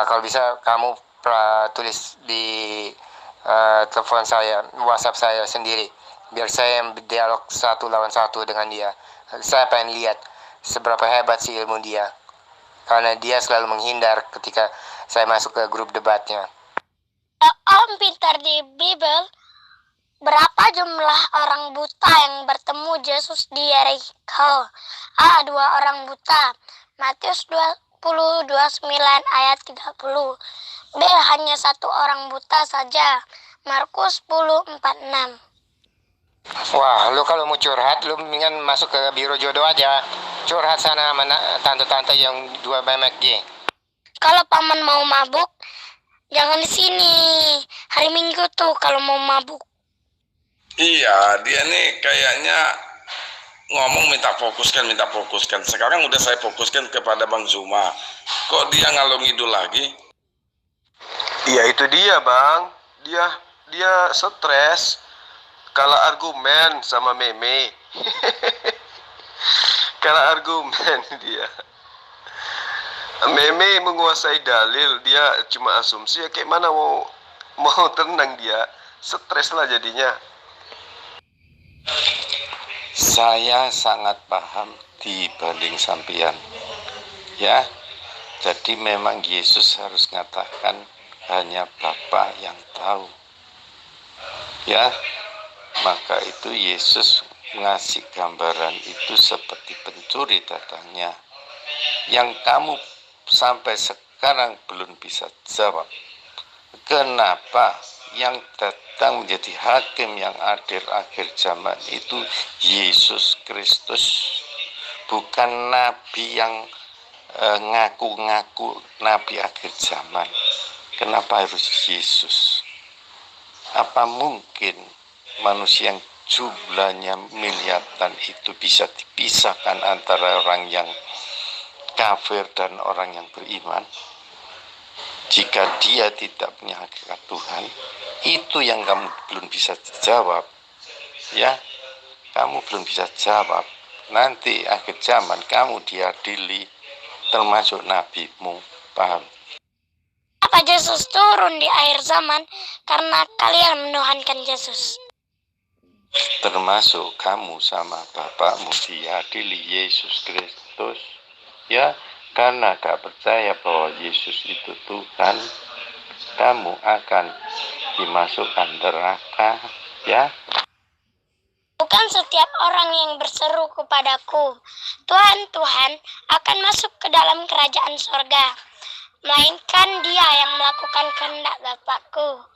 kalau bisa kamu tulis di telepon saya, WhatsApp saya sendiri, biar saya berdialog 1 lawan 1 dengan dia. Saya pengen lihat seberapa hebat sih ilmu dia, karena dia selalu menghindar ketika saya masuk ke grup debatnya. Om pintar di Bible. Berapa jumlah orang buta yang bertemu Yesus di Yeriko? A. 2 orang buta. Matius 20:29 ayat 30. B. Hanya 1 orang buta saja. Markus 10:46. Wah, lu kalau mau curhat, lu mendingan masuk ke biro jodoh aja. Curhat sana sama tante-tante yang 2 memek G. Kalau paman mau mabuk, jangan di sini. Hari Minggu tuh kalau mau mabuk. Iya, dia nih kayaknya ngomong minta fokuskan. Sekarang udah saya fokuskan kepada Bang Zuma. Kok dia ngalung ngidul lagi? Iya itu dia Bang. Dia stres. Kalah argumen sama Meme. Kalah argumen dia. Meme menguasai dalil, dia cuma asumsi. Ya kayak mana mau tenang dia. Stres lah jadinya. Saya sangat paham dibanding sampean. Ya, jadi memang Yesus harus mengatakan hanya Bapa yang tahu. Ya, maka itu Yesus ngasih gambaran itu seperti pencuri datangnya, yang kamu sampai sekarang belum bisa jawab. Kenapa yang datang menjadi hakim yang adil akhir zaman itu Yesus Kristus, bukan nabi yang ngaku-ngaku nabi akhir zaman? Kenapa harus Yesus? Apa mungkin manusia yang jumlahnya miliaran itu bisa dipisahkan antara orang yang kafir dan orang yang beriman? Jika dia tidak punya hakikat Tuhan, itu yang kamu belum bisa jawab. Ya, kamu belum bisa jawab. Nanti akhir zaman kamu diadili, termasuk nabimu. Paham? Apa Yesus turun di akhir zaman karena kalian menuhankan Yesus? Termasuk kamu sama bapakmu diadili Yesus Kristus. Ya, karena gak percaya bahwa Yesus itu Tuhan, kamu akan dimasukkan neraka. Ya, Bukan setiap orang yang berseru kepadaku, Tuhan, Tuhan, akan masuk ke dalam kerajaan sorga, melainkan dia yang melakukan kehendak Bapakku